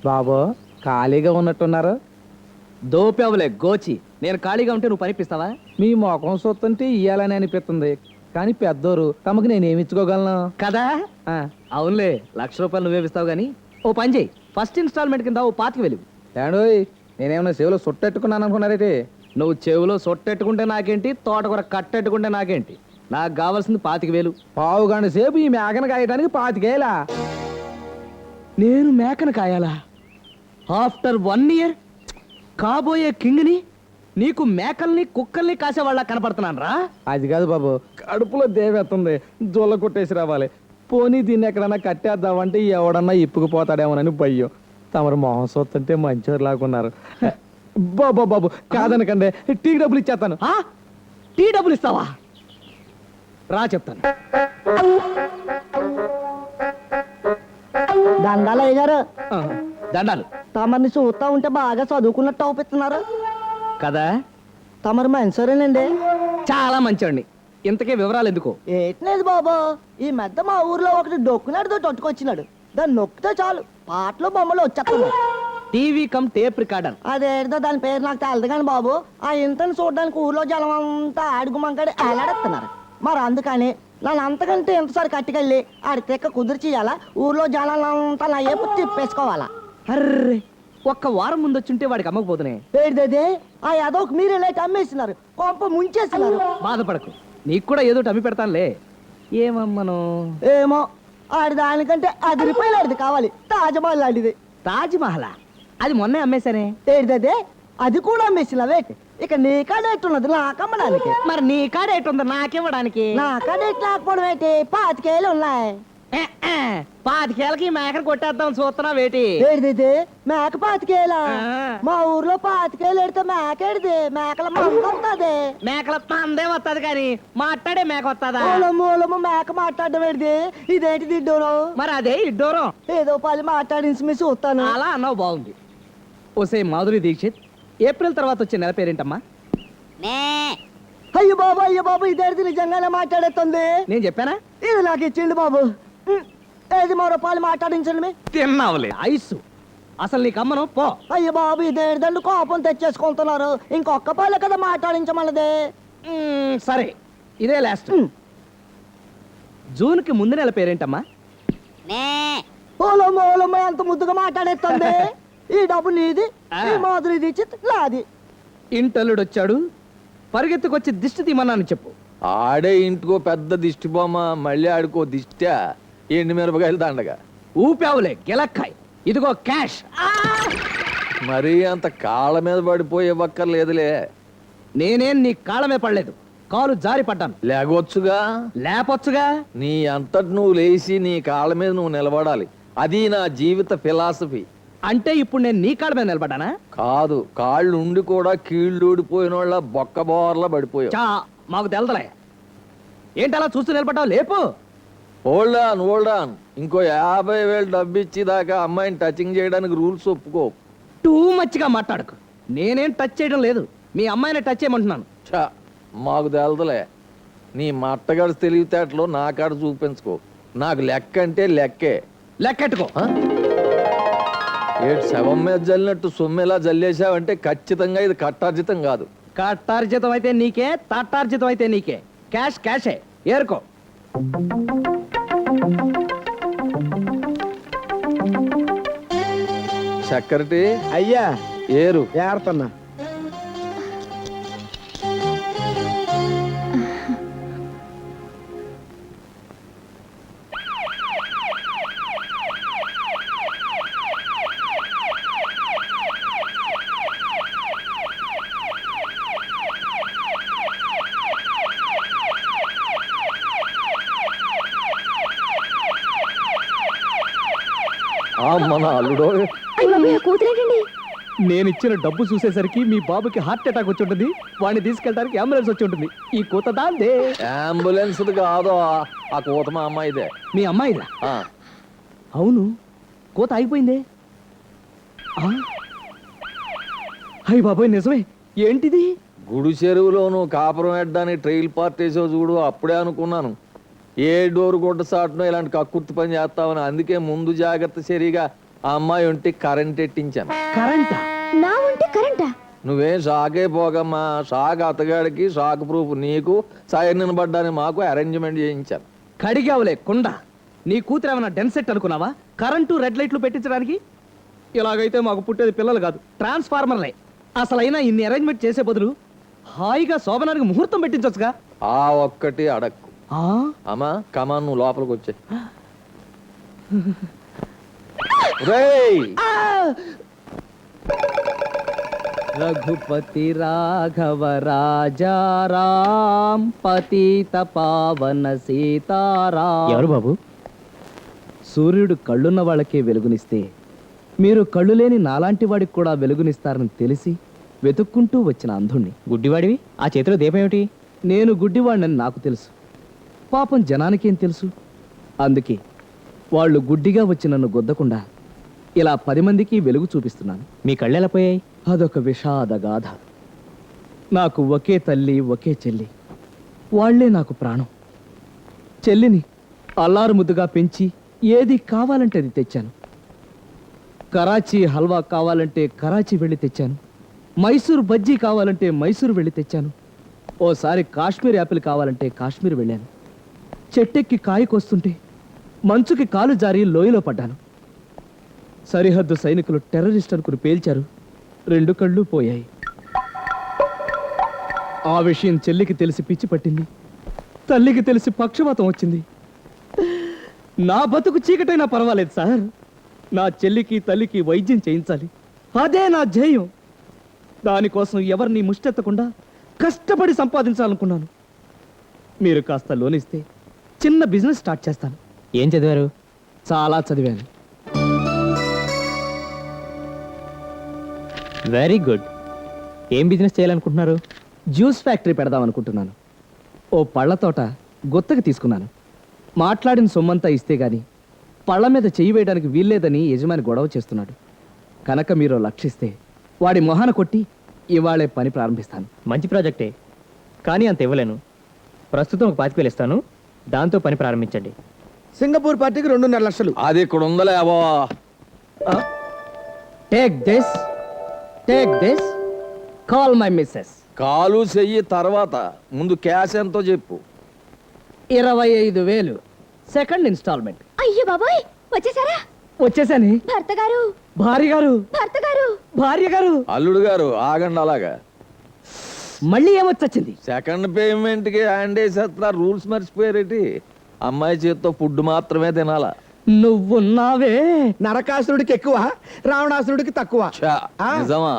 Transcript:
బాబు ఖాళీగా ఉన్నట్టున్నారు. దోపేవలే గోచి. నేను ఖాళీగా ఉంటే నువ్వు పనిపిస్తావా? మీ ముఖం చూస్తుంటే ఇయ్యాలని అనిపిస్తుంది, కానీ పెద్దోరు తమకు నేనేమి ఇచ్చుకోగలను కదా. అవునులే, ₹1,00,000 నువ్వే ఇస్తావు గానీ ఓ పని చేయి. ఫస్ట్ ఇన్స్టాల్మెంట్ కింద ఓ 25,000. ఏడోయ్, నేనేమన్నా సేవలో సుట్టెట్టుకున్నాను అనుకున్నారైతే? నువ్వు చెవులో సొట్టెట్టుకుంటే నాకేంటి, తోటకూర కట్టెట్టుకుంటే నాకేంటి? నాకు కావాల్సింది 25,000. పావు గంట సేపు ఈ మేకను కాయడానికి 25,000? నేను మేకను కాయాలా? ఆఫ్టర్ 1 year కాబోయే కింగ్ని నీకు మేకల్ని కుక్కల్ని కాసేవాళ్ళ కనపడుతున్నాను రా. అది కాదు బాబు, కడుపులో దేవెత్తుంది, జొల్ల కొట్టేసి రావాలి. పోనీ దీన్ని ఎక్కడన్నా కట్టేద్దామంటే ఎవడన్నా ఇప్పుకుపోతాడేమోనని భయం. తమరు మొహం చూస్తుంటే మంచోరు లాగున్నారు. బాబు బాబు కాదనకండి, టీకి డబ్బులు ఇచ్చేస్తాను. టీ డబ్బులు ఇస్తావా? రా చెప్తాను. దండాలు అయ్యారు. దండాలు. తమరిని చూస్తా ఉంటే బాగా చదువుకున్నట్టు అవుపిస్తున్నారు కదా. తమరు మంచివారేనండి. చాలా మంచోడిని. ఇంతకే వివరాలు ఎందుకు? ఏట్లేదు బాబు, ఈ మధ్య మా ఊర్లో ఒకటి డొక్కునాడుతో తొట్టుకొచ్చినాడు. దాన్ని నొక్కితే చాలు పాటలు బొమ్మలు వచ్చేస్తున్నాయి. TV come tape recorder. అదేదో దాని పేరు నాకు తెలదు కానీ బాబు, ఆ ఇంతని చూడడానికి ఊర్లో జనం అంతా అడుగుమంకడి ఎలాడేస్తున్నారు. మరి అందుకని నన్ను అంతకంటే ఎంతసారి కట్టుకెళ్ళి ఆడి తెక్క కుదిర్చియాలా, ఊర్లో జనాలంతా నా ఏపు తిప్పేసుకోవాలా. అర్రే, ఒక్క వారం ముందు వచ్చుంటే వాడికి అమ్మకపోతున్నాయి. ఏంటిదే ఆ యాదవ్కి మీరే లేట్ అమ్మేసినారు, కొంప ముంచేసినారు. బాధపడకు, నీకు కూడా ఏదో అమ్మి పెడతానులే. ఏమమ్మను? ఏమో, ఆడి దానికంటే ₹10 ఆడిది కావాలి, తాజ్మహల్ లాంటిది. తాజ్మహల్? అది మొన్నే అమ్మేశానే. ఏంటిదే అది కూడా అమ్మేసినావేటి? ఇక నీ కాడ ఎట్టున్నది నాకమ్మడానికి. మరి నీ కాడ ఎటుంది నాకివ్వడానికి? నా కాడ ఎట్లా లేకపోవడం ఏంటి, 25,000 ఉన్నాయి. 25,000కి మేకను కొట్టేద్దాం చూస్తున్నా వేటి? ఏంటిది మేక 25,000? ఆ. మా ఊర్లో 25,000 ఎడితే మేకేడిది, మేకల మంద వస్తుంది. మేకల మందే వస్తుంది కానీ మాట్లాడే మేక వస్తుందా? మూలము మేక మాట్లాడడం ఏంటిది? ఇదేంటిది ఇడ్డూరం? మరి అదే ఇడ్డోరం. ఏదో పని మాట్లాడించి మీ చూస్తాను. అలా అన్నావు, బాగుంది. ఓసే మాధురి దీక్షిత్, ఏప్రిల్ తర్వాత వచ్చే నెల పేరేంటమ్మా? అయ్యో బాబు ఇదేంటిది నిజంగానే మాట్లాడేస్తుంది? నేను చెప్పానా? ఇది నాకు ఇచ్చిండు బాబు. ఏది మరో పాలు మాట్లాడించండి. తిన్నావులే ఐసు. అసలు నీకు అమ్మను పో. అయ్యో బాబు ఇదేంటండి కోపం తెచ్చేసుకుంటున్నారు, ఇంకొక్క పాలు కదా మాట్లాడించమన్నదే. సరే, ఇదే లాస్ట్. జూన్కి ముందు నెల పేరేంటమ్మా? ఓలమ్మ ఎంత ముద్దుగా మాట్లాడేస్తుంది. ఈ డబ్బు నీది, ఈ మాధురి దీక్షిత్ నాది. ఇంటల్లుడు వచ్చాడు, పరిగెత్తుకొచ్చి దిష్టి తీమన్నాను చెప్పు. ఆడే ఇంటికో పెద్ద దిష్టి బొమ్మ, మళ్ళీ ఆడుకో దిష్ట్యా ఎండు మిరపకాయలు దండగా. ఊపావులే గెలక్కాయ్, ఇదిగో క్యాష్. మరీ అంత కాళ్ళ మీద పడిపోయే వక్కర్లేదులే. నేనేం నీ కాళ్ళమే పడలేదు, కాలు జారి పడ్డాను. లేగొచ్చుగా. లేపొచ్చుగా. నీ అంతటి నువ్వు లేచి నీ కాళ్ళ మీద నువ్వు నిలబడాలి, అది నా జీవిత ఫిలాసఫీ. అంటే ఇప్పుడు నేను నీ కాళ్ళ మీద నిలబడ్డానా? కాదు, కాళ్ళు ఉండి కూడా కీళ్ళు ఊడిపోయిన వాళ్ళ బొక్క బోర్లా పడిపోయావు. చా, మాకు తెలదలే. ఏంటి అలా చూస్తూ నిలబడ్డావు? లేపు. Hold on. ఇంకో 50,000 డబ్బు ఇచ్చి దాకా అమ్మాయిని టచింగ్ చేయడానికి రూల్స్ ఒప్పుకో. టూ మచ్గా మాట్లాడకు. నేనేం టచ్ చేయడం లేదు, మీ అమ్మాయిని టచ్ చేయమంటున్నాను. చా, మాకు తెలదలే. నీ మట్టగాడు తెలివితేటలో నా కాడ చూపించుకో. నాకు లెక్క అంటే లెక్కే. లెక్కెట్టుకో. ఏడు శవం మీద జల్లినట్టు సొమ్మెలా జల్లేసావంటే ఖచ్చితంగా ఇది కట్టార్జితం కాదు. కట్టార్జితం అయితే నీకే, తట్టార్జితం అయితే నీకే. క్యాష్ క్యాషే, ఏరుకో. సెక్రటరీ అయ్యా ఏరు ఏరుతున్నా. మన అల్లుడో. కూతురేంటండి? నేను ఇచ్చిన డబ్బు చూసేసరికి మీ బాబుకి హార్ట్ అటాక్ వచ్చి ఉంటుంది, వాడిని తీసుకెళ్ళడానికి అంబులెన్స్ వచ్చి ఉంటుంది. ఈ కూత దాందే. అంబులెన్స్ కాదో, ఆ కూత మా అమ్మాయిదే. మీ అమ్మాయిదా? ఆ, అవును, కూత అయిపోయిందే. అయ్య బాబోయ్, నిజమే. ఏంటిది? గుడి చెరువులోను కాపురం ఎడ్డానికి ట్రైల్ పార్టీసో చూడు, అప్పుడే అనుకున్నాను ఏ డోరు కొట్ట సాటునో ఇలాంటి కక్కుర్తి పని చేస్తామని. అందుకే ముందు జాగ్రత్త చర్యగా ఆ అమ్మాయి ఉంటే కరెంట్ ఎట్టించాను. కరెంటా? నా ఉంటే కరెంటా? నువ్వేం షాకే పోగమ్మా, షాక్ అతగాడికి షాక్ ప్రూఫ్ నీకు, సైరన్ పడ్డానికి మాకు అరేంజ్మెంట్ చేయించాను. కడిగావులే కుండ. నీ కూతురు ఏమైనా డెన్సెట్ అనుకున్నావా? కరెంటు రెడ్ లైట్లు పెట్టించడానికి? ఇలాగైతే మాకు పుట్టేది పిల్లలు కాదు, ట్రాన్స్ఫార్మర్లే. అసలైనా ఇన్ని అరేంజ్మెంట్ చేసే బదులు హాయిగా శోభనానికి ముహూర్తం పెట్టించొచ్చుగా. ఆ ఒక్కటి అడక్కు. ఆ? అమ్మా కమాన్, నువ్వు లోపలికి వచ్చే. రేయ్ రఘుపతి రాఘవ రాజారాం పతిత పావన సీతారాం. ఎవరు బాబు? సూర్యుడు కళ్ళున్న వాళ్ళకే వెలుగునిస్తే మీరు కళ్ళు లేని నాలాంటి వాడికి కూడా వెలుగునిస్తారని తెలిసి వెతుక్కుంటూ వచ్చిన అంధుణ్ణి. గుడ్డివాడివి? ఆ చేతిలో దీపం ఏమిటి? నేను గుడ్డివాడినని నాకు తెలుసు, పాపం జనానికేం తెలుసు. అందుకే వాళ్ళు గుడ్డిగా వచ్చి నన్ను గుద్దకుండా ఇలా 10 మందికి వెలుగు చూపిస్తున్నాను. మీ కళ్ళు ఎలా పోయాయి? అదొక విషాద గాథ. నాకు ఒకే తల్లి, ఒకే చెల్లి. వాళ్లే నాకు ప్రాణం. చెల్లిని అల్లారు ముద్దుగా పెంచి ఏది కావాలంటే అది తెచ్చాను. కరాచీ హల్వా కావాలంటే కరాచీ వెళ్ళి తెచ్చాను. మైసూర్ బజ్జీ కావాలంటే మైసూర్ వెళ్ళి తెచ్చాను. ఓసారి కాశ్మీర్ యాపిల్ కావాలంటే కాశ్మీర్ వెళ్ళాను. చెట్టెక్కి కాయకొస్తుంటే మంచుకి కాలు జారి లోయలో పడ్డాను. సరిహద్దు సైనికులు టెర్రరిస్ట్ అనుకుని పేల్చారు. 2 కళ్ళు పోయాయి. ఆ విషయం చెల్లికి తెలిసి పిచ్చి పట్టింది. తల్లికి తెలిసి పక్షవాతం వచ్చింది. నా బతుకు చీకటైనా పర్వాలేదు సార్, నా చెల్లికి తల్లికి వైద్యం చేయించాలి. అదే నా ధ్యేయం. దానికోసం ఎవరిని ముష్టెత్తకుండా కష్టపడి సంపాదించాలనుకున్నాను. మీరు కాస్త లోన్ ఇస్తే చిన్న బిజినెస్ స్టార్ట్ చేస్తాను. ఏం చదివారు? చాలా చదివాను. Very good. ఏం బిజినెస్ చేయాలనుకుంటున్నారు? జ్యూస్ ఫ్యాక్టరీ పెడదాం అనుకుంటున్నాను. ఓ పళ్ళ తోట గుత్తకి తీసుకున్నాను. మాట్లాడిన సొమ్మంతా ఇస్తే గాని పళ్ళ మీద చెయ్యి వేయడానికి వీల్లేదని యజమాని గొడవ చేస్తున్నాడు. కనుక మీరు లక్షిస్తే వాడి మొహాన కొట్టి ఇవాళే పని ప్రారంభిస్తాను. మంచి ప్రాజెక్టే, కానీ అంత ఇవ్వలేను. ప్రస్తుతం ఒక 25,000 ఇస్తాను, దాంతో పని ప్రారంభించండి. సింగపూర్ పార్టీకి 2.5 లక్షలు. అది ఇక్కడ ఉందలే అబో. Take this call my missus. Call చెయ్యి తర్వాత, ముందు క్యాష్ ఎంతో చెప్పు. 25,000 సెకండ్ ఇన్స్టాల్మెంట్. అయ్యో బాబోయ్, వచ్చేసారా? వచ్చేసాని. భర్త గారు, భార్య గారు, భర్త గారు. భార్య గారు. అల్లుడు గారు ఆగండి. అలాగా మళ్ళీ ఏమొచ్చింది? సెకండ్ పేమెంట్ కి హ్యాండ్ వేసేస్తున్నారు. రూల్స్ మర్చిపోయారేటి? అమ్మాయి చేత్తో ఫుడ్ మాత్రమే తినాలా. నువ్వున్నావే. నరకాసురుడికి ఎక్కువ, రావణాసురుడికి తక్కువ. ఛా, నిజమా?